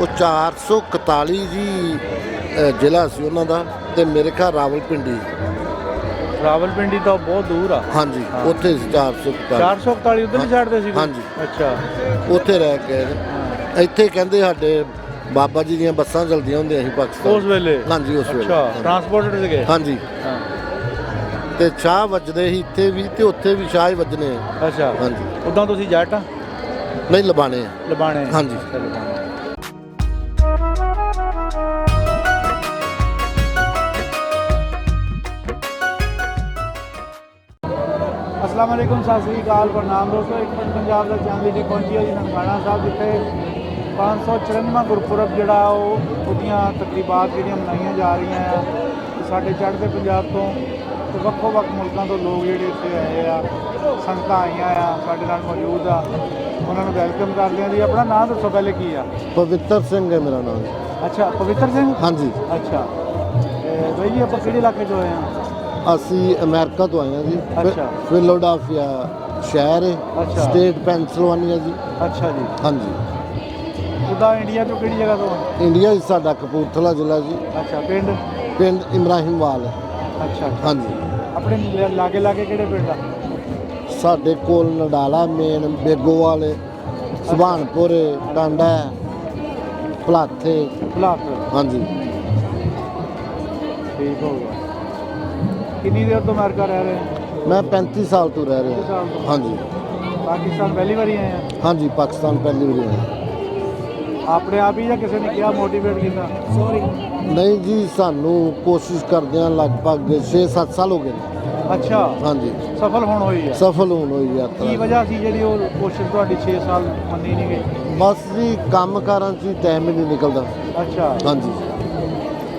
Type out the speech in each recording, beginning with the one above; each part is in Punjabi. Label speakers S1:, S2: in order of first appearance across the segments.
S1: ਉਹ 441 ਜੀ ਜ਼ਿਲ੍ਹਾ ਸੀ ਉਹਨਾਂ ਦਾ, ਤੇ ਮੇਰੇ ਖਿਆਲ ਰਾਵਲਪਿੰਡੀ।
S2: ਰਾਵਲਪਿੰਡੀ ਤਾਂ ਬਹੁਤ ਦੂਰ ਆ।
S1: ਹਾਂਜੀ, ਉੱਥੇ ਸੀ 441।
S2: 441 ਉਧਰਲੀ ਸਾਈਡ ਤੇ ਸੀ?
S1: ਹਾਂਜੀ।
S2: ਅੱਛਾ,
S1: ਉੱਥੇ ਰਹਿ ਕੇ ਇੱਥੇ ਕਹਿੰਦੇ ਸਾਡੇ ਬਾਬਾ ਜੀ ਦੀਆਂ ਬੱਸਾਂ ਚਲਦੀਆਂ ਹੁੰਦੀਆਂ ਸੀ ਪਾਕਿਸਤਾਨ
S2: ਉਸ ਵੇਲੇ?
S1: ਹਾਂਜੀ, ਉਸ ਵੇਲੇ।
S2: ਅੱਛਾ, ਟਰਾਂਸਪੋਰਟਡ ਸੀਗੇ?
S1: ਹਾਂਜੀ। ਤੇ ਸ਼ਾਹ ਵੱਜਦੇ ਸੀ ਇੱਥੇ ਵੀ, ਤੇ ਉੱਥੇ ਵੀ ਸ਼ਾਹ ਹੀ ਵੱਜਣੇ ਆ।
S2: ਅੱਛਾ।
S1: ਹਾਂਜੀ।
S2: ਉਦਾਂ ਤੁਸੀਂ ਜੱਟ ਆ?
S1: ਨਹੀਂ, ਲਬਾਣੇ ਆ।
S2: ਲਬਾਣੇ?
S1: ਹਾਂਜੀ।
S2: अस्सलाम वालेकुम, सत श्री अकाल, प्रणाम दोस्तों। एक मिनट पंजाब का चैनल जी पहुंची है जी ननकाना साहब, जिथे 594वां गुरपुरब जोड़ा ਉਹਦੀਆਂ ਤਕਰੀਬਾਤ ਜਿਹੜੀਆਂ ਮਨਾਈਆਂ ਜਾ ਰਹੀਆਂ ਆ। ਸਾਡੇ ਚੜ੍ਹਦੇ ਪੰਜਾਬ ਤੋਂ ਤੇ ਵੱਖੋ-ਵੱਖ ਮੁਲਕਾਂ ਤੋਂ ਲੋਕ ਜਿਹੜੇ ਇੱਥੇ ਆਏ ਆ, ਸੰਗਤਾਂ ਆਈਆਂ ਆ, ਸਾਡੇ ਨਾਲ ਮੌਜੂਦ ਆ। ਉਹਨਾਂ ਨੂੰ ਵੈਲਕਮ ਕਰਦੇ ਆ ਜੀ। ਆਪਣਾ ਨਾਮ ਦੱਸੋ ਪਹਿਲੇ, ਕੀ ਆ?
S1: ਪਵਿੱਤਰ ਸਿੰਘ ਹੈ ਮੇਰਾ ਨਾਮ।
S2: ਅੱਛਾ, ਪਵਿੱਤਰ ਸਿੰਘ?
S1: ਹਾਂਜੀ।
S2: ਅੱਛਾ, ਬਾਈ ਜੀ ਆਪਾਂ ਕਿਹੜੇ ਇਲਾਕੇ 'ਚ ਹੋਏ ਆ?
S1: ਅਸੀਂ ਅਮਰੀਕਾ ਤੋਂ ਆਏ ਹਾਂ ਜੀ।
S2: ਅੱਛਾ।
S1: ਫਿਲਾਡੈਲਫੀਆ ਸ਼ਹਿਰ ਹੈ,
S2: ਅੱਛਾ।
S1: ਸਟੇਟ ਪੈਨਸਿਲਵਾਨੀਆ ਜੀ।
S2: ਅੱਛਾ ਜੀ।
S1: ਹਾਂਜੀ।
S2: ਉਹਦਾ ਇੰਡੀਆ 'ਚੋਂ ਕਿਹੜੀ ਜਗ੍ਹਾ ਤੋਂ?
S1: ਇੰਡੀਆ 'ਚ ਸਾਡਾ ਕਪੂਰਥਲਾ ਜ਼ਿਲ੍ਹਾ ਜੀ।
S2: ਅੱਛਾ, ਪਿੰਡ?
S1: ਪਿੰਡ ਇਬਰਾਹਿਮਵਾਲ ਹੈ।
S2: ਅੱਛਾ।
S1: ਹਾਂਜੀ।
S2: ਆਪਣੇ ਲਾਗੇ ਕਿਹੜੇ ਪਿੰਡ ਆ?
S1: ਸਾਡੇ ਕੋਲ ਨਡਾਲਾ ਮੇਨ, ਬੇਗੋਵਾਲ, ਸੁਭਾਨਪੁਰ, ਟਾਂਡਾ, ਭਲਾਥੇ।
S2: ਭਲਾਤ?
S1: ਹਾਂਜੀ।
S2: ਠੀਕ ਹੋ ਗਿਆ। ਕਿੰਨੀ ਦੇਰ ਤੋਂ ਅਮਰੀਕਾ ਰਹਿ ਰਹੇ ਆ?
S1: ਮੈਂ 35 ਸਾਲ ਤੋਂ ਰਹਿ
S2: 35 ਸਾਲ
S1: ਰਿਹਾ।
S2: ਤੋਂ?
S1: ਹਾਂਜੀ।
S2: ਪਾਕਿਸਤਾਨ ਪਹਿਲੀ ਵਾਰੀ ਆਏ ਆ?
S1: ਹਾਂਜੀ, ਪਾਕਿਸਤਾਨ ਪਹਿਲੀ ਵਾਰੀ ਆਇਆ।
S2: ਆਪਣੇ ਆਪ ਹੀ ਜਾਂ ਕਿਸੇ ਨੇ ਕਿਹਾ, ਮੋਟੀਵੇਟ ਕੀਤਾ?
S1: ਨਹੀਂ ਜੀ, ਸਾਨੂੰ ਕੋਸ਼ਿਸ਼ ਕਰਦਿਆਂ ਲਗਭਗ 6-7 ਸਾਲ ਹੋ ਗਏ ਨੇ।
S2: ਅੱਛਾ।
S1: ਹਾਂਜੀ।
S2: ਸਫਲ ਹੋਣ ਹੋਈ ਆ?
S1: ਸਫਲ ਹੋਣ ਹੋਈ
S2: ਕੀ
S1: ਯਾਤਰਾ।
S2: ਵਜ੍ਹਾ ਸੀ ਜਿਹੜੀ ਉਹ ਕੋਸ਼ਿਸ਼ ਤੁਹਾਡੀ 6 ਸਾਲ ਮੰਨੀ ਨਹੀਂ ਗਈ?
S1: ਬਸ ਜੀ, ਕੰਮ ਕਾਰਾਂ 'ਚ ਹੀ ਟਾਈਮ ਹੀ ਨਹੀਂ ਨਿਕਲਦਾ।
S2: ਅੱਛਾ।
S1: ਹਾਂਜੀ।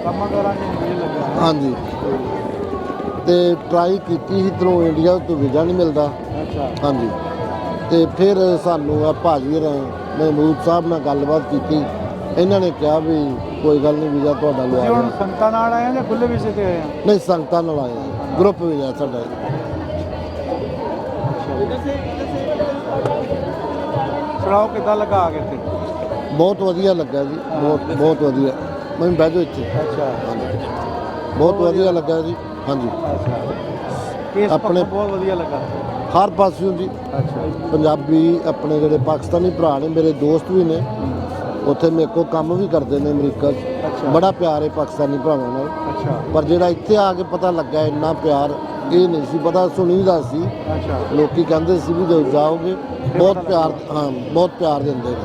S2: ਕੰਮਾਂ ਕਾਰਾਂ 'ਚ ਨਹੀਂ ਲੱਗਾ?
S1: ਹਾਂਜੀ। ਤੇ ਟਰਾਈ ਕੀਤੀ ਸੀ, ਇੱਧਰੋਂ ਇੰਡੀਆ ਤੋਂ ਵੀਜ਼ਾ ਨਹੀਂ ਮਿਲਦਾ।
S2: ਅੱਛਾ।
S1: ਹਾਂਜੀ। ਤੇ ਫਿਰ ਸਾਨੂੰ ਆ ਭਾਜੀ ਮਹਿਮੂਦ ਸਾਹਿਬ ਨਾਲ ਗੱਲਬਾਤ ਕੀਤੀ। ਇਹਨਾਂ ਨੇ ਕਿਹਾ ਵੀ ਕੋਈ ਗੱਲ ਨਹੀਂ, ਵੀਜ਼ਾ ਤੁਹਾਡਾ ਲਵਾ
S2: ਤੁਸੀਂ ਹੁਣ
S1: ਦਿਆਂਗੇ।
S2: ਸੰਗਤਾਂ ਨਾਲ ਆਏ ਆ ਜਾਂ ਖੁੱਲੇ ਵੀਜ਼ੇ ਤੇ ਆਏ ਆ?
S1: ਨਹੀਂ, ਸੰਗਤਾਂ ਨਾਲ ਆਏ ਹਾਂ। ਗਰੁੱਪ ਵੀਜ਼ਾ ਸਾਡਾ।
S2: ਸੁਣਾਓ, ਕਿੱਦਾਂ ਲੱਗਾ ਆ ਕੇ ਇੱਥੇ?
S1: ਬਹੁਤ ਵਧੀਆ ਲੱਗਾ ਜੀ, ਬਹੁਤ ਵਧੀਆ। ਮੈਨੂੰ ਬਹਿ ਜਾਓ ਇੱਥੇ।
S2: ਅੱਛਾ।
S1: ਹਾਂਜੀ, ਬਹੁਤ ਵਧੀਆ ਲੱਗਾ ਜੀ। ਹਾਂਜੀ।
S2: ਕੇਸ
S1: ਆਪਣੇ
S2: ਬਹੁਤ ਵਧੀਆ ਲੱਗਾ
S1: ਹਰ ਪਾਸਿਓਂ ਜੀ।
S2: ਅੱਛਾ।
S1: ਪੰਜਾਬੀ ਆਪਣੇ ਜਿਹੜੇ ਪਾਕਿਸਤਾਨੀ ਭਰਾ ਨੇ, ਮੇਰੇ ਦੋਸਤ ਵੀ ਨੇ ਉੱਥੇ, ਮੇਰੇ ਕੋਲ ਕੰਮ ਵੀ ਕਰਦੇ ਨੇ ਅਮਰੀਕਾ 'ਚ।
S2: ਅੱਛਾ।
S1: ਬੜਾ ਪਿਆਰ ਹੈ ਪਾਕਿਸਤਾਨੀ ਭਰਾਵਾਂ ਨਾਲ।
S2: ਅੱਛਾ।
S1: ਪਰ ਜਿਹੜਾ ਇੱਥੇ ਆ ਕੇ ਪਤਾ ਲੱਗਾ, ਇੰਨਾ ਪਿਆਰ ਇਹ ਨਹੀਂ ਸੀ ਪਤਾ, ਸੁਣੀਦਾ ਸੀ।
S2: ਅੱਛਾ।
S1: ਲੋਕੀ ਕਹਿੰਦੇ ਸੀ ਵੀ ਜਦੋਂ ਜਾਓਗੇ ਬਹੁਤ ਪਿਆਰ, ਹਾਂ ਬਹੁਤ ਪਿਆਰ ਦਿੰਦੇ ਨੇ,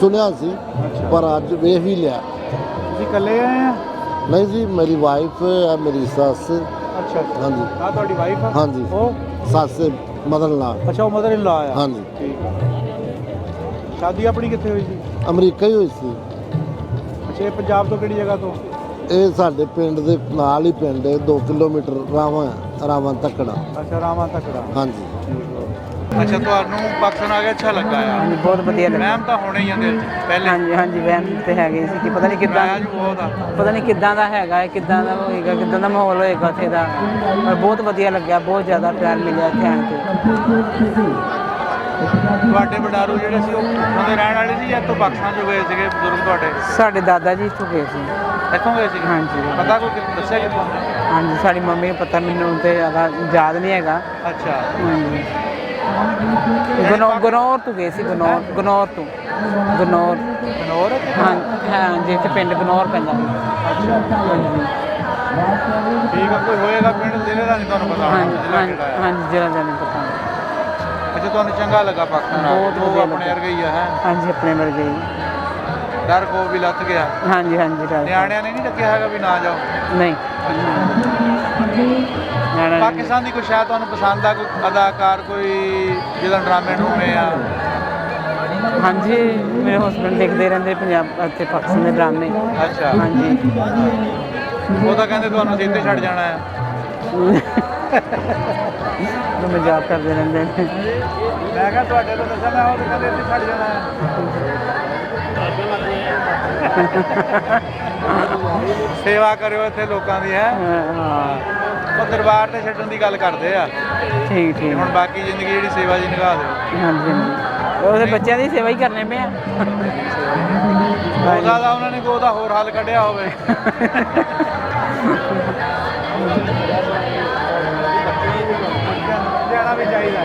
S1: ਸੁਣਿਆ ਸੀ।
S2: ਅੱਛਾ।
S1: ਪਰ ਅੱਜ ਵੇਖ ਵੀ ਲਿਆ।
S2: ਤੁਸੀਂ ਇਕੱਲੇ ਆਏ ਆ?
S1: ਨਹੀਂ ਜੀ, ਮੇਰੀ ਵਾਈਫ ਹੈ, ਮੇਰੀ ਸੱਸ।
S2: ਅੱਛਾ।
S1: ਹਾਂਜੀ।
S2: ਆ ਤੁਹਾਡੀ ਵਾਈਫ ਆ?
S1: ਹਾਂਜੀ।
S2: ਉਹ
S1: ਸੱਸ ਮਦਰ ਲਾ।
S2: ਅੱਛਾ, ਉਹ ਮਦਰ ਇਨ ਲਾ ਆ?
S1: ਹਾਂਜੀ।
S2: ਠੀਕ ਆ। ਸ਼ਾਦੀ ਆਪਣੀ ਕਿੱਥੇ ਹੋਈ ਸੀ?
S1: ਅਮਰੀਕਾ ਹੀ ਹੋਈ ਸੀ।
S2: ਅੱਛਾ, ਇਹ ਪੰਜਾਬ ਤੋਂ ਕਿਹੜੀ ਜਗ੍ਹਾ ਤੋਂ?
S1: ਇਹ ਸਾਡੇ ਪਿੰਡ ਦੇ ਨਾਲ ਹੀ ਪਿੰਡ ਹੈ, 2 ਕਿਲੋਮੀਟਰ ਰਾਵਾਂ ਤੱਕੜਾ।
S2: ਅੱਛਾ, ਰਾਵਾਂ ਤੱਕੜਾ।
S1: ਹਾਂਜੀ।
S2: ਅੱਛਾ, ਤੁਹਾਨੂੰ ਪਾਕਿਸਤਾਨ ਆ ਕੇ ਅੱਛਾ ਲੱਗਾ ਆ?
S3: ਹਾਂਜੀ, ਬਹੁਤ ਵਧੀਆ ਲੱਗਾ।
S2: ਵਹਿਮ ਤਾਂ ਹੋਣੇ ਹੀ ਆ ਦਿਲ 'ਚ ਪਹਿਲੇ?
S3: ਹਾਂਜੀ ਹਾਂਜੀ, ਵਹਿਮ ਤੇ ਹੈਗੇ ਸੀ ਕਿ ਪਤਾ ਨਹੀਂ ਕਿੱਦਾਂ,
S2: ਕਿਰਾਇਆ ਜੋ ਬਹੁਤ ਆ,
S3: ਪਤਾ ਨਹੀਂ ਕਿੱਦਾਂ ਦਾ ਹੈਗਾ ਹੈ, ਕਿੱਦਾਂ ਦਾ ਹੋਏਗਾ, ਕਿੱਦਾਂ ਦਾ ਮਾਹੌਲ ਹੋਏਗਾ ਉੱਥੇ ਦਾ। ਪਰ ਬਹੁਤ ਵਧੀਆ ਲੱਗਿਆ, ਬਹੁਤ ਜ਼ਿਆਦਾ ਪਿਆਰ ਮਿਲਿਆ ਇੱਥੇ ਆਣ ਕੇ।
S2: ਤੁਹਾਡੇ ਵਡਾਰੂ ਜਿਹੜੇ ਸੀ ਉਹ ਉੱਥੋਂ ਦੇ ਰਹਿਣ ਵਾਲੇ ਸੀ ਜਾਂ ਇੱਥੋਂ ਪਾਕਿਸਤਾਨ 'ਚੋਂ ਗਏ ਸੀਗੇ ਬਜ਼ੁਰਗ ਤੁਹਾਡੇ?
S3: ਸਾਡੇ ਦਾਦਾ ਜੀ ਇੱਥੋਂ ਗਏ ਸੀ।
S2: ਇੱਥੋਂ ਗਏ ਸੀਗੇ?
S3: ਹਾਂਜੀ।
S2: ਪਤਾ ਕੋਈ ਦੱਸਿਆ ਕਿੱਥੋਂ?
S3: ਹਾਂਜੀ, ਸਾਡੀ ਮੰਮੀ ਨੂੰ ਪਤਾ, ਮੈਨੂੰ ਤੇ ਜ਼ਿਆਦਾ ਯਾਦ ਨਹੀਂ ਹੈਗਾ।
S2: ਅੱਛਾ।
S3: ਹਾਂਜੀ। ਗਨੌਰ ਤੋਂ ਗਏ ਸੀ, ਗਨੌਰ ਤੋਂ।
S2: ਗਨੌਰ?
S3: ਹਾਂ ਹਾਂਜੀ, ਇੱਥੇ ਪਿੰਡ ਗਨੌਰ ਪੈਂਦਾ।
S2: ਅੱਛਾ।
S3: ਹਾਂਜੀ।
S2: ਠੀਕ ਆ, ਕੋਈ ਹੋਏਗਾ ਪਿੰਡ ਜ਼ਿਲ੍ਹੇ ਦਾ ਨਹੀਂ ਤੁਹਾਨੂੰ ਪਤਾ?
S3: ਹਾਂਜੀ ਹਾਂਜੀ, ਜ਼ਿਲ੍ਹਾ ਦਾ ਨਹੀਂ ਪਤਾ।
S2: ਅੱਛਾ, ਤੁਹਾਨੂੰ ਚੰਗਾ ਲੱਗਾ ਪਾਕਿਸਤਾਨ?
S3: ਬਹੁਤ ਵਧੀਆ
S2: ਆਪਣੇ ਵਰਗਾ ਹੀ ਆ? ਹੈ।
S3: ਹਾਂਜੀ, ਆਪਣੇ ਵਰਗੇ ਹੀ।
S2: ਡਰ ਕੋ ਵੀ ਲੱਥ ਗਿਆ?
S3: ਹਾਂਜੀ ਹਾਂਜੀ।
S2: ਨਿਆਣਿਆਂ ਨੇ ਨਹੀਂ ਲੱਗਿਆ ਹੈਗਾ ਵੀ ਨਾ ਜਾਓ?
S3: ਨਹੀਂ।
S2: ਪਾਕਿਸਤਾਨ ਦੀ ਕੋਈ ਸ਼ਾਇਦ ਤੁਹਾਨੂੰ ਪਸੰਦ ਆ, ਕੋਈ ਅਦਾਕਾਰ, ਕੋਈ ਜਿਹਦਾ ਡਰਾਮੇ ਡਰੂਮੇ ਆ?
S3: ਹਾਂਜੀ, ਮੇਰੇ ਹਸਬੈਂਡ ਦੇਖਦੇ ਰਹਿੰਦੇ ਪੰਜਾਬ ਅਤੇ ਪਾਕਿਸਤਾਨ ਦੇ ਡਰਾਮੇ।
S2: ਅੱਛਾ।
S3: ਹਾਂਜੀ।
S2: ਉਹ ਤਾਂ ਕਹਿੰਦੇ ਤੁਹਾਨੂੰ ਅਸੀਂ ਇੱਥੇ ਛੱਡ ਜਾਣਾ ਹੈ।
S3: ਉਹ ਮਜ਼ਾਕ ਕਰਦੇ ਰਹਿੰਦੇ ਨੇ।
S2: ਮੈਂ ਕਿਹਾ ਤੁਹਾਡੇ ਤੋਂ ਦੱਸਿਆ, ਮੈਂ ਉਹ ਤਾਂ ਕਹਿੰਦੇ ਇੱਥੇ ਛੱਡ ਜਾਣਾ ਹੈ। ਸੇਵਾ ਕਰਿਓ ਇੱਥੇ ਲੋਕਾਂ ਦੀ। ਹੈ।
S3: ਹਾਂ।
S2: ਉਹ ਦਰਬਾਰ ਤੇ ਛੱਡਣ ਦੀ ਗੱਲ ਕਰਦੇ ਆ।
S3: ਠੀਕ ਠੀਕ।
S2: ਹੁਣ ਬਾਕੀ ਜ਼ਿੰਦਗੀ ਜਿਹੜੀ ਸੇਵਾ ਦੀ ਨਿਭਾ ਦਿਓ।
S3: ਹਾਂਜੀ ਹਾਂਜੀ। ਉਹਦੇ ਬੱਚਿਆਂ ਦੀ ਸੇਵਾ ਹੀ ਕਰਨੇ ਪਏ ਆ।
S2: ਹੋ ਸਕਦਾ ਉਹਨਾਂ ਨੇ ਕੋਈ ਉਹਦਾ ਹੋਰ ਹੱਲ ਕੱਢਿਆ ਹੋਵੇ। ਜਾਣਾ ਵੀ ਚਾਹੀਦਾ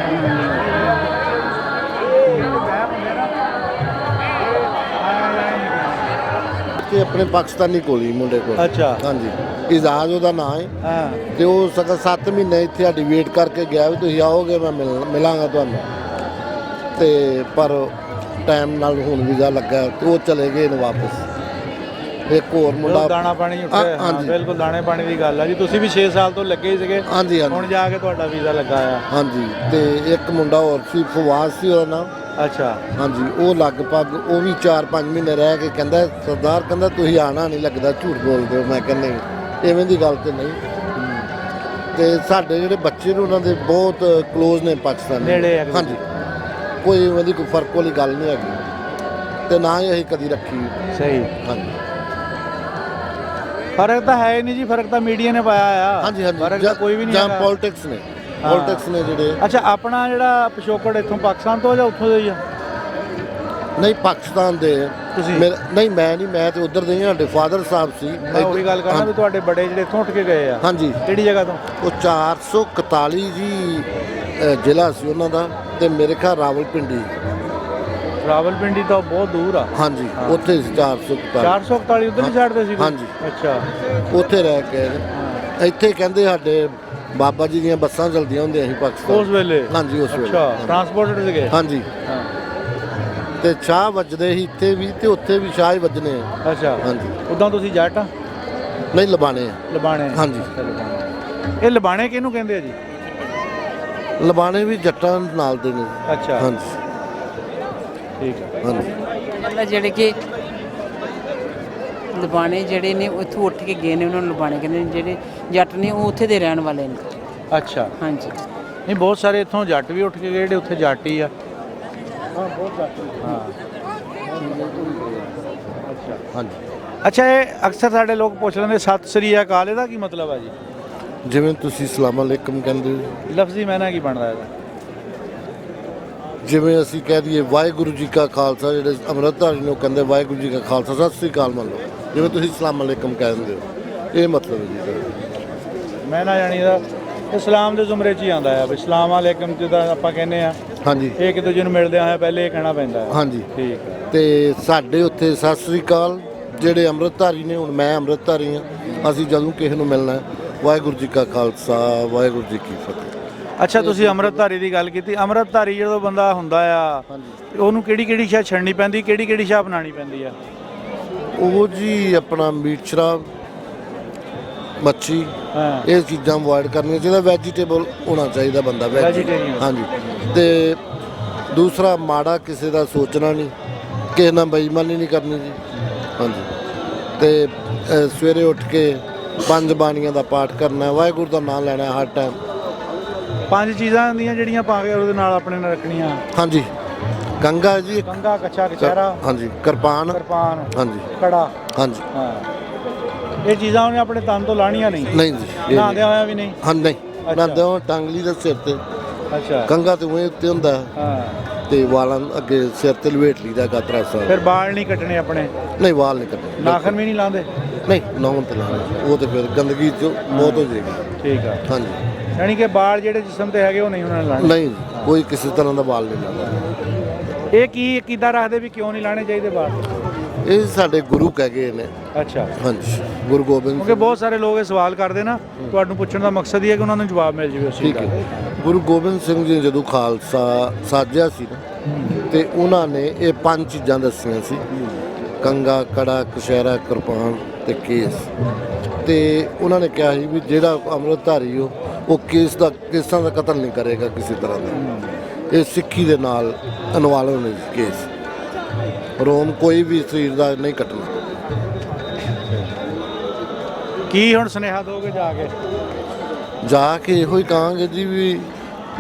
S1: ਤੇ ਆਪਣੇ ਪਾਕਿਸਤਾਨੀ ਕੋਲੀ ਮੁੰਡੇ ਕੋਲ।
S2: ਅੱਛਾ।
S1: ਹਾਂਜੀ, ਇਜਾਜ਼ ਉਹਦਾ ਨਾਂ ਹੈ।
S2: ਹਾਂ
S1: ਤੇ ਉਹ ਸਗਾ 7 ਮਹੀਨੇ ਇੱਥੇ ਸਾਡੀ ਵੇਟ ਕਰਕੇ ਗਿਆ ਵੀ ਤੁਸੀਂ ਆਓਗੇ ਮੈਂ ਮਿਲਾਂਗਾ ਤੁਹਾਨੂੰ। ਤੇ ਪਰ ਟਾਈਮ ਨਾਲ ਹੁਣ ਵੀਜ਼ਾ ਲੱਗਾ ਤੇ ਉਹ ਚਲੇ ਗਏ ਨੇ ਵਾਪਸ। ਇੱਕ ਹੋਰ ਮੁੰਡਾ
S2: ਦਾਣਾ ਪਾਣੀ ਉੱਠਿਆ। ਹਾਂ ਬਿਲਕੁਲ ਦਾਣੇ ਪਾਣੀ ਦੀ ਗੱਲ ਆ ਜੀ। ਤੁਸੀਂ ਵੀ 6 ਸਾਲ ਤੋਂ ਲੱਗੇ ਹੀ ਸੀਗੇ।
S1: ਹਾਂਜੀ ਹਾਂਜੀ
S2: ਹੁਣ ਜਾ ਕੇ ਤੁਹਾਡਾ ਵੀਜ਼ਾ ਲੱਗਾ ਆ।
S1: ਹਾਂਜੀ। ਤੇ ਇੱਕ ਮੁੰਡਾ ਹੋਰ ਸੀ, ਫਵਾਜ਼ ਸੀ ਉਹਦਾ ਨਾਮ।
S2: ਅੱਛਾ।
S1: ਹਾਂਜੀ, ਉਹ ਲਗਭਗ ਉਹ ਵੀ 4-5 ਮਹੀਨੇ ਰਹਿ ਕੇ ਕਹਿੰਦਾ ਸਰਦਾਰ ਕਹਿੰਦਾ ਤੁਸੀਂ ਆਣਾ ਨਹੀਂ ਲੱਗਦਾ, ਝੂਠ ਬੋਲਦੇ ਹੋ। ਮੈਂ ਕਹਿੰਦਾ ਨਹੀਂ, ਐਵੇਂ ਦੀ ਗੱਲ ਤੇ ਨਹੀਂ। ਤੇ ਸਾਡੇ ਜਿਹੜੇ ਬੱਚੇ ਨੇ ਉਹਨਾਂ ਦੇ ਬਹੁਤ ਕਲੋਜ਼ ਨੇ ਪਾਕਿਸਤਾਨ
S2: ਨੇੜੇ ਆ।
S1: ਹਾਂਜੀ, ਕੋਈ ਉਹਦੀ ਕੋਈ ਫਰਕ ਵਾਲੀ ਗੱਲ ਨਹੀਂ ਹੈਗੀ ਤੇ ਨਾ ਹੀ ਅਸੀਂ ਕਦੀ ਰੱਖੀ।
S2: ਸਹੀ।
S1: ਹਾਂਜੀ
S2: ਫਰਕ ਤਾਂ ਹੈ ਹੀ ਨਹੀਂ ਜੀ। ਫਰਕ ਤਾਂ ਮੀਡੀਆ ਨੇ ਪਾਇਆ ਆ।
S1: ਹਾਂਜੀ ਹਾਂਜੀ,
S2: ਫਰਕ ਤਾਂ ਕੋਈ ਵੀ ਨਹੀਂ
S1: ਜਾਂ
S2: ਹੈਗਾ।
S1: ਪੋਲਿਟਿਕਸ ਨੇ ਜਿਹੜੇ।
S2: ਅੱਛਾ, ਆਪਣਾ ਜਿਹੜਾ ਪਿਛੋਕੜ ਇੱਥੋਂ ਪਾਕਿਸਤਾਨ ਤੋਂ ਜਾਂ ਉੱਥੋਂ ਦੇ ਹੀ ਆ?
S1: ਨਹੀਂ, ਪਾਕਿਸਤਾਨ ਦੇ
S2: ਤੁਸੀਂ?
S1: ਨਹੀਂ, ਮੈਂ ਨਹੀਂ, ਮੈਂ ਤੇ ਉਧਰ ਦੇ ਸਾਡੇ ਫਾਦਰ ਸਾਹਿਬ ਸੀ।
S2: ਮੈਂ ਉਹੀ ਗੱਲ ਕਰਨਾ ਵੀ ਤੁਹਾਡੇ ਬੜੇ ਜਿਹੜੇ ਇੱਥੋਂ ਉੱਠ ਕੇ ਗਏ ਆ।
S1: ਹਾਂਜੀ।
S2: ਕਿਹੜੀ ਜਗ੍ਹਾ ਤੋਂ?
S1: ਉਹ 441 ਜੀ ਜ਼ਿਲ੍ਹਾ ਸੀ ਉਹਨਾਂ ਦਾ, ਤੇ ਮੇਰੇ ਖਿਆਲ ਰਾਵਲਪਿੰਡੀ।
S2: ਰਾਵਲਪਿੰਡੀ ਤਾਂ ਬਹੁਤ ਦੂਰ ਆ।
S1: ਹਾਂਜੀ, ਉੱਥੇ ਸੀ 441।
S2: 441 ਉਧਰ ਹੀ ਛੱਡਦੇ ਸੀ?
S1: ਹਾਂਜੀ।
S2: ਅੱਛਾ।
S1: ਉੱਥੇ ਰਹਿ ਕੇ ਇੱਥੇ ਕਹਿੰਦੇ ਸਾਡੇ ਬਾਬਾ ਜੀ ਦੀਆਂ ਬੱਸਾਂ ਚਲਦੀਆਂ ਹੁੰਦੀਆਂ ਸੀ ਪਾਕਿਸਤਾਨ
S2: ਉਸ ਵੇਲੇ?
S1: ਹਾਂਜੀ, ਉਸ ਵੇਲੇ।
S2: ਅੱਛਾ, ਟਰਾਂਸਪੋਰਟਡ ਸੀਗੇ?
S1: ਹਾਂਜੀ।
S2: ਹਾਂ।
S1: ਤੇ ਸ਼ਾਹ ਵੱਜਦੇ ਸੀ ਇੱਥੇ ਵੀ ਤੇ ਉੱਥੇ ਵੀ ਸ਼ਾਹ ਹੀ ਵੱਜਣੇ ਆ।
S2: ਅੱਛਾ।
S1: ਹਾਂਜੀ।
S2: ਉਦਾਂ ਤੁਸੀਂ ਜੱਟ ਆ?
S1: ਨਹੀਂ, ਲਬਾਣੇ ਆ।
S2: ਲਬਾਣੇ?
S1: ਹਾਂਜੀ।
S2: ਇਹ ਲਬਾਣੇ ਕਿਹਨੂੰ ਕਹਿੰਦੇ ਆ ਜੀ?
S1: ਲਬਾਣੇ ਵੀ ਜੱਟਾਂ ਨਾਲ ਦੇ ਨੇ।
S2: ਅੱਛਾ।
S1: ਹਾਂਜੀ
S2: ਠੀਕ ਹੈ।
S1: ਹਾਂਜੀ।
S3: ਮਤਲਬ ਜਿਹੜੇ ਕਿ ਲਬਾਣੇ ਜਿਹੜੇ ਨੇ ਉੱਥੋਂ ਉੱਠ ਕੇ ਗਏ ਨੇ ਉਹਨਾਂ ਨੂੰ ਲਬਾਣੇ ਕਹਿੰਦੇ ਨੇ। ਜਿਹੜੇ ਜੱਟ ਨੇ ਉਹ ਉੱਥੇ ਦੇ ਰਹਿਣ ਵਾਲੇ ਨੇ।
S2: ਅੱਛਾ।
S3: ਹਾਂਜੀ।
S2: ਨਹੀਂ, ਬਹੁਤ ਸਾਰੇ ਇੱਥੋਂ ਜੱਟ ਵੀ ਉੱਠ ਕੇ ਗਏ ਜਿਹੜੇ ਉੱਥੇ ਜੱਟ ਹੀ ਆ।
S1: ਹਾਂ, ਬਹੁਤ ਜੱਟ।
S2: ਹਾਂ।
S1: ਹਾਂਜੀ।
S2: ਅੱਛਾ, ਇਹ ਅਕਸਰ ਸਾਡੇ ਲੋਕ ਪੁੱਛ ਲੈਂਦੇ ਸਤਿ ਸ੍ਰੀ ਅਕਾਲ, ਇਹਦਾ ਕੀ ਮਤਲਬ ਆ ਜੀ?
S1: ਜਿਵੇਂ ਤੁਸੀਂ ਸਲਾਮ ਅਲੈਕਮ ਕਹਿੰਦੇ ਹੋ,
S2: ਲਫ਼ਜ਼ੀ ਮਾਇਨਾ ਕੀ ਬਣਦਾ ਇਹਦਾ?
S1: ਜਿਵੇਂ ਅਸੀਂ ਕਹਿ ਦਈਏ ਵਾਹਿਗੁਰੂ ਜੀ ਕਾ ਖਾਲਸਾ, ਜਿਹੜੇ ਅੰਮ੍ਰਿਤਧਾਰੀ ਨੂੰ ਕਹਿੰਦੇ ਵਾਹਿਗੁਰੂ ਜੀ ਕਾ ਖਾਲਸਾ, ਸਤਿ ਸ੍ਰੀ ਅਕਾਲ ਮੰਨ ਲਓ। ਜਿਵੇਂ ਤੁਸੀਂ ਸਲਾਮ ਅਲੈਕਮ ਕਹਿ ਦਿੰਦੇ ਹੋ, ਇਹ ਮਤਲਬ ਹੈ ਜੀ।
S2: ਮਾਇਨਾ ਜਾਣੀ ਦਾ ਇਸਲਾਮ ਦੇ ਜ਼ੁਮਰੇ 'ਚ ਹੀ ਆਉਂਦਾ ਆ ਵੀ ਸਲਾਮ ਅਲੈਕਮ ਜਿੱਦਾਂ ਆਪਾਂ ਕਹਿੰਦੇ ਆ।
S1: ਹਾਂਜੀ।
S2: ਇੱਕ ਦੂਜੇ ਨੂੰ ਮਿਲਦੇ ਆ ਪਹਿਲੇ ਇਹ ਕਹਿਣਾ ਪੈਂਦਾ ਹੈ।
S1: ਹਾਂਜੀ।
S2: ਠੀਕ ਹੈ।
S1: ਤੇ ਸਾਡੇ ਉੱਥੇ ਸਤਿ ਸ੍ਰੀ ਅਕਾਲ ਜਿਹੜੇ ਅੰਮ੍ਰਿਤਧਾਰੀ ਨੇ, ਹੁਣ ਮੈਂ ਅੰਮ੍ਰਿਤਧਾਰੀ ਹਾਂ, ਅਸੀਂ ਜਦੋਂ ਕਿਸੇ ਨੂੰ ਮਿਲਣਾ ਵਾਹਿਗੁਰੂ ਜੀ ਕਾ ਖਾਲਸਾ ਵਾਹਿਗੁਰੂ ਜੀ ਕੀ ਫਤਿਹ।
S2: ਅੱਛਾ, ਤੁਸੀਂ ਅੰਮ੍ਰਿਤਧਾਰੀ ਦੀ ਗੱਲ ਕੀਤੀ। ਅੰਮ੍ਰਿਤਧਾਰੀ ਜਦੋਂ ਬੰਦਾ ਹੁੰਦਾ ਆ ਉਹਨੂੰ ਕਿਹੜੀ ਸ਼ਾਹ ਛੱਡਣੀ ਪੈਂਦੀ, ਕਿਹੜੀ ਸ਼ਾਹ ਅਪਣਾਉਣੀ ਪੈਂਦੀ ਆ?
S1: ਉਹ ਜੀ ਆਪਣਾ ਮੀਟ ਸ਼ਰਾਬ, ਮੱਛੀ,
S2: ਹਾਂ।
S1: ਇਹ ਚੀਜ਼ਾਂ ਅਵੋਇਡ ਕਰਨੀਆਂ ਚਾਹੀਦਾ। ਵੈਜੀਟੇਬਲ ਹੋਣਾ ਚਾਹੀਦਾ ਬੰਦਾ,
S2: ਵੈਜੀਟੇਰੀਅਨ।
S1: ਹਾਂਜੀ। ਤੇ ਦੂਸਰਾ ਮਾੜਾ ਕਿਸੇ ਦਾ ਸੋਚਣਾ ਨਹੀਂ, ਕਿਸੇ ਨਾਲ ਬੇਈਮਾਨੀ ਨਹੀਂ ਕਰਨੀ ਜੀ। ਹਾਂਜੀ। ਤੇ ਸਵੇਰੇ ਉੱਠ ਕੇ 5 ਬਾਣੀਆਂ ਦਾ ਪਾਠ ਕਰਨਾ, ਵਾਹਿਗੁਰੂ ਦਾ ਨਾਮ ਲੈਣਾ ਹਰ ਟਾਈਮ।
S2: 5 ਚੀਜ਼ਾਂ ਹੁੰਦੀਆਂ ਜਿਹੜੀਆਂ ਪਾ ਕੇ ਉਹਦੇ ਨਾਲ ਆਪਣੇ ਨਾਲ ਰੱਖਣੀਆਂ?
S1: ਹਾਂਜੀ। ਕੰਘਾ ਜੀ,
S2: ਕੰਘਾ, ਕੱਛਾ, ਕਛਹਿਰਾ।
S1: ਹਾਂਜੀ। ਕਿਰਪਾਨ। ਹਾਂਜੀ।
S2: ਕੜਾ।
S1: ਹਾਂਜੀ।
S2: ਹਾਂ। ਇਹ ਚੀਜ਼ਾਂ ਉਹਨੇ ਆਪਣੇ ਤਨ ਤੋਂ ਲਾਣੀਆਂ ਨਹੀਂ?
S1: ਨਹੀਂ ਜੀ।
S2: ਨਹਾਉਂਦਿਆਂ ਹੋਇਆ ਵੀ ਨਹੀਂ?
S1: ਹਾਂ, ਨਹੀਂ ਨਹਾਉਂਦੇ ਹੋ ਟੰਗਲੀ ਦੇ ਸਿਰ ਤੇ।
S2: ਅੱਛਾ।
S1: ਕੰਘਾ ਤੇ ਉਹਦੇ ਉੱਤੇ ਹੁੰਦਾ
S2: ਹਾਂ।
S1: ਤੇ ਵਾਲਾਂ ਅੱਗੇ ਸਿਰ ਤੇ ਲਵੇਟ ਲਈਦਾ ਗਾਤਰਾ ਸਾਹਿਬ।
S2: ਫਿਰ ਵਾਲ ਨਹੀਂ ਕੱਟਣੇ ਆਪਣੇ?
S1: ਨਹੀਂ, ਵਾਲ ਨਹੀਂ ਕੱਟਣੇ।
S2: ਨਾਖਨ ਵੀ ਨਹੀਂ ਲਾਉਂਦੇ?
S1: ਨਹੀਂ, ਨੌਂ ਤੇ ਲਾਉਣੇ, ਉਹ ਤੇ ਫਿਰ ਗੰਦਗੀ ਚ ਬਹੁਤ ਹੋ ਜਾਏਗੀ।
S2: ਠੀਕ ਆ।
S1: ਹਾਂਜੀ।
S2: ਯਾਨੀ ਕਿ ਵਾਲ ਜਿਹੜੇ ਜਿਸਮ ਤੇ ਹੈਗੇ ਉਹ ਨਹੀਂ ਉਹਨਾਂ ਨੇ ਲਾਣੇ?
S1: ਨਹੀਂ, ਕੋਈ ਕਿਸੇ ਤਰ੍ਹਾਂ ਦਾ ਵਾਲ ਨਹੀਂ ਲਾਉਂਦਾ।
S2: ਇਹ ਕਿੱਦਾਂ ਰੱਖਦੇ ਵੀ ਕਿਉਂ ਨਹੀਂ ਲਾਣੇ ਚਾਹੀਦੇ ਵਾਲ?
S1: ਇਹ ਸਾਡੇ ਗੁਰੂ ਕਹਿ ਗਏ ਨੇ।
S2: ਅੱਛਾ।
S1: ਹਾਂਜੀ, ਗੁਰੂ ਗੋਬਿੰਦ
S2: ਕਿਉਂਕਿ ਬਹੁਤ ਸਾਰੇ ਲੋਕ ਇਹ ਸਵਾਲ ਕਰਦੇ ਨਾ, ਤੁਹਾਨੂੰ ਪੁੱਛਣ ਦਾ ਮਕਸਦ ਹੀ ਹੈ ਕਿ ਉਹਨਾਂ ਨੂੰ ਜਵਾਬ ਮਿਲ ਜਾਵੇ ਉਸ ਚੀਜ਼
S1: ਠੀਕ
S2: ਦਾ।
S1: ਹੈ। ਗੁਰੂ ਗੋਬਿੰਦ ਸਿੰਘ ਜੀ ਜਦੋਂ ਖਾਲਸਾ ਸਾਜਿਆ ਸੀ ਨਾ, ਤੇ ਉਹਨਾਂ ਨੇ ਇਹ 5 ਚੀਜ਼ਾਂ ਦੱਸੀਆਂ ਸੀ, ਕੰਘਾ, ਕੜਾ, ਕਛਹਿਰਾ, ਕਿਰਪਾਨ ਤੇ ਕੇਸ। ਤੇ ਉਹਨਾਂ ਨੇ ਕਿਹਾ ਸੀ ਵੀ ਜਿਹੜਾ ਅੰਮ੍ਰਿਤਧਾਰੀ ਉਹ ਕੇਸਾਂ ਦਾ ਕਤਲ ਨਹੀਂ ਕਰੇਗਾ ਕਿਸੇ ਤਰ੍ਹਾਂ ਦਾ। ਇਹ ਸਿੱਖੀ ਦੇ ਨਾਲ ਇਨਵਾਲਵ ਨੇ ਕੇਸ। ਰੋਮ ਕੋਈ ਵੀ ਸਰੀਰ ਦਾ ਨਹੀਂ ਕੱਟਣਾ।
S2: ਕੀ ਹੁਣ ਸੁਨੇਹਾ ਦੋਗੇ
S1: ਜਾ ਕੇ ਇਹੋ ਹੀ ਕਹਾਂਗੇ ਜੀ ਵੀ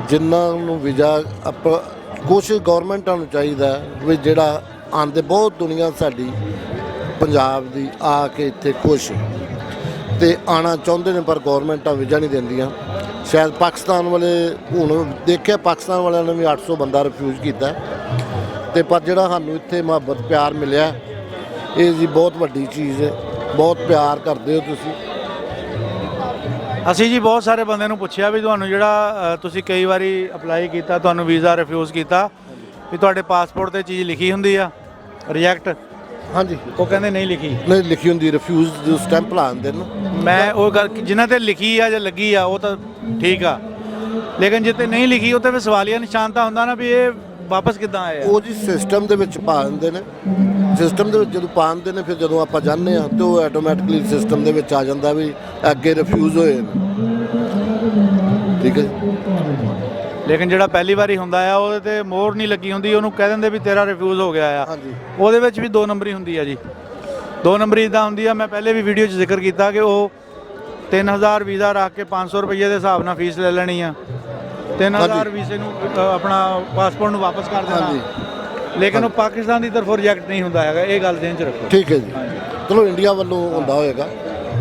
S1: ਜਿਨ੍ਹਾਂ ਨੂੰ ਵੀਜ਼ਾ ਕੋਸ਼ਿਸ਼ ਗੌਰਮੈਂਟਾਂ ਨੂੰ ਚਾਹੀਦਾ ਵੀ ਜਿਹੜਾ ਆਉਂਦੇ ਬਹੁਤ ਦੁਨੀਆ ਸਾਡੀ ਪੰਜਾਬ ਦੀ ਆ ਕੇ ਇੱਥੇ ਖੁਸ਼ ਤੇ ਆਉਣਾ ਚਾਹੁੰਦੇ ਨੇ, ਪਰ ਗੌਰਮੈਂਟਾਂ ਵੀਜ਼ਾ ਨਹੀਂ ਦਿੰਦੀਆਂ। ਸ਼ਾਇਦ ਪਾਕਿਸਤਾਨ ਵਾਲੇ ਹੁਣ ਦੇਖਿਆ, ਪਾਕਿਸਤਾਨ ਵਾਲਿਆਂ ਨੇ ਵੀ 800 ਬੰਦਾ ਰਿਫਿਊਜ਼ ਕੀਤਾ। ਤੇ ਪਰ ਜਿਹੜਾ ਸਾਨੂੰ ਇੱਥੇ ਮੁਹੱਬਤ ਪਿਆਰ ਮਿਲਿਆ ਇਹ ਜੀ ਬਹੁਤ ਵੱਡੀ ਚੀਜ਼ ਹੈ। ਬਹੁਤ ਪਿਆਰ ਕਰਦੇ ਹੋ ਤੁਸੀਂ।
S2: ਅਸੀਂ ਜੀ ਬਹੁਤ ਸਾਰੇ ਬੰਦੇ ਨੂੰ ਪੁੱਛਿਆ ਵੀ ਤੁਹਾਨੂੰ ਜਿਹੜਾ ਤੁਸੀਂ ਕਈ ਵਾਰੀ ਅਪਲਾਈ ਕੀਤਾ, ਤੁਹਾਨੂੰ ਵੀਜ਼ਾ ਰਿਫਿਊਜ਼ ਕੀਤਾ, ਵੀ ਤੁਹਾਡੇ ਪਾਸਪੋਰਟ ਤੇ ਚੀਜ਼ ਲਿਖੀ ਹੁੰਦੀ ਆ ਰਿਜੈਕਟ?
S1: ਹਾਂਜੀ,
S2: ਉਹ ਕਹਿੰਦੇ ਨਹੀਂ ਲਿਖੀ।
S1: ਨਹੀਂ ਲਿਖੀ ਹੁੰਦੀ, ਰਿਫਿਊਜ਼ ਜੋ ਸਟੈਂਪ ਲਾ ਦਿੰਦੇ ਨੇ।
S2: ਮੈਂ ਉਹ ਗੱਲ ਜਿਨ੍ਹਾਂ ਤੇ ਲਿਖੀ ਆ ਜਾਂ ਲੱਗੀ ਆ ਉਹ ਤਾਂ ਠੀਕ ਆ, ਲੇਕਿਨ ਜਿੱਤੇ ਨਹੀਂ ਲਿਖੀ ਉਹ ਤੇ ਫਿਰ ਸਵਾਲੀਆ ਨਿਸ਼ਾਨ ਤਾਂ ਹੁੰਦਾ ਨਾ ਵੀ ਇਹ ਵਾਪਸ ਕਿੱਦਾਂ ਆਏ ਆ।
S1: ਉਹ ਜੀ ਸਿਸਟਮ ਦੇ ਵਿੱਚ ਪਾ ਦਿੰਦੇ ਨੇ। ਸਿਸਟਮ ਦੇ ਵਿੱਚ ਜਦੋਂ ਪਾ ਦਿੰਦੇ ਨੇ ਫਿਰ ਜਦੋਂ ਆਪਾਂ ਜਾਂਦੇ ਹਾਂ ਤੇ ਉਹ ਆਟੋਮੈਟਿਕਲੀ ਸਿਸਟਮ ਦੇ ਵਿੱਚ ਆ ਜਾਂਦਾ ਵੀ ਅੱਗੇ ਰਿਫਿਊਜ਼ ਹੋਏ ਨੇ। ਠੀਕ ਹੈ ਜੀ।
S2: ਲੇਕਿਨ ਜਿਹੜਾ ਪਹਿਲੀ ਵਾਰੀ ਹੁੰਦਾ ਆ ਉਹਦੇ ਤੇ ਮੋਹਰ ਨਹੀਂ ਲੱਗੀ ਹੁੰਦੀ, ਉਹਨੂੰ ਕਹਿ ਦਿੰਦੇ ਵੀ ਤੇਰਾ ਰਿਫਿਊਜ਼ ਹੋ ਗਿਆ ਆ।
S1: ਹਾਂਜੀ,
S2: ਉਹਦੇ ਵਿੱਚ ਵੀ 2 ਨੰਬਰੀ ਹੁੰਦੀ ਆ ਜੀ। 2 ਨੰਬਰੀ ਇੱਦਾਂ ਹੁੰਦੀ ਆ, ਮੈਂ ਪਹਿਲੇ ਵੀ ਵੀਡੀਓ 'ਚ ਜ਼ਿਕਰ ਕੀਤਾ ਕਿ ਉਹ 3000 ਵੀਜ਼ਾ ਰੱਖ ਕੇ 500 ਰੁਪਏ ਦੇ ਹਿਸਾਬ ਨਾਲ ਫੀਸ ਲੈ ਲੈਣੀ ਆ। 3000 ਵੀਜ਼ੇ ਨੂੰ ਆਪਣਾ ਪਾਸਪੋਰਟ ਨੂੰ ਵਾਪਸ ਕਰ ਦੇਣਾ।
S1: ਹਾਂਜੀ,
S2: ਲੇਕਿਨ ਉਹ ਪਾਕਿਸਤਾਨ ਦੀ ਤਰਫੋਂ ਰਿਜੈਕਟ ਨਹੀਂ ਹੁੰਦਾ ਹੈਗਾ, ਇਹ ਗੱਲ ਧਿਆਨ 'ਚ ਰੱਖੋ।
S1: ਠੀਕ ਹੈ ਜੀ। ਚਲੋ ਇੰਡੀਆ ਵੱਲੋਂ ਹੁੰਦਾ ਹੋਏਗਾ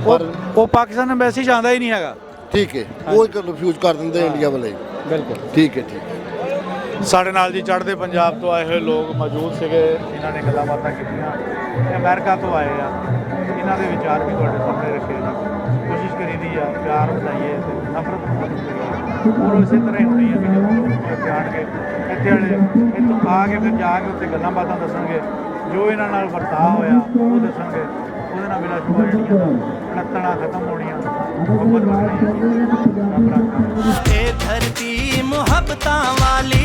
S1: ਪਰ
S2: ਉਹ ਪਾਕਿਸਤਾਨ ਐਮਬੈਸੀ 'ਚ ਆਉਂਦਾ ਹੀ ਨਹੀਂ ਹੈਗਾ।
S1: ਠੀਕ ਹੈ, ਉਹ ਇੱਕ ਰਿਫਿਊਜ਼ ਕਰ ਦਿੰਦੇ ਇੰਡੀਆ ਵੱਲੋਂ।
S2: ਬਿਲਕੁਲ
S1: ਠੀਕ ਹੈ, ਠੀਕ ਹੈ।
S2: ਸਾਡੇ ਨਾਲ ਜੀ ਚੜ੍ਹਦੇ ਪੰਜਾਬ ਤੋਂ ਆਏ ਹੋਏ ਲੋਕ ਮੌਜੂਦ ਸੀਗੇ, ਇਹਨਾਂ ਨੇ ਗੱਲਾਂ ਬਾਤਾਂ ਕੀਤੀਆਂ। ਇਹ ਅਮਰੀਕਾ ਤੋਂ ਆਏ ਆ, ਇਹਨਾਂ ਦੇ ਵਿਚਾਰ ਵੀ ਤੁਹਾਡੇ ਸਾਹਮਣੇ ਰੱਖੇ ਨੇ। ਕੋਸ਼ਿਸ਼ ਕਰੀਦੀ ਆ ਪਿਆਰ ਵਧਾਈਏ ਤੇ ਨਫ਼ਰਤ ਨੂੰ ਖਤਮ ਕਰੀਏ। ਔਰ ਇਸੇ ਤਰ੍ਹਾਂ ਹੀ ਹੋਣੀ ਹੈ ਕਿ ਜਦੋਂ ਜਾਣਗੇ ਇੱਥੇ ਵਾਲੇ ਇੱਥੋਂ ਆ ਕੇ ਫਿਰ ਜਾ ਕੇ ਉੱਥੇ ਗੱਲਾਂ ਬਾਤਾਂ ਦੱਸਣਗੇ, ਜੋ ਇਹਨਾਂ ਨਾਲ ਵਰਤਾਅ ਹੋਇਆ ਉਹ ਦੱਸਣਗੇ। ਉਹਦੇ ਨਾਲ ਬਿਲਾ ਸ਼ੁਭਾ ਜਿਹੜੀਆਂ ਲੜਤਣਾ ਖਤਮ ਹੋਣੀਆਂ, ਮੁਹੱਬਤ ਵਧਣੀ।
S4: ਇਹ ਧਰਤੀ ਮੁਹੱਬਤਾਂ ਵਾਲੀ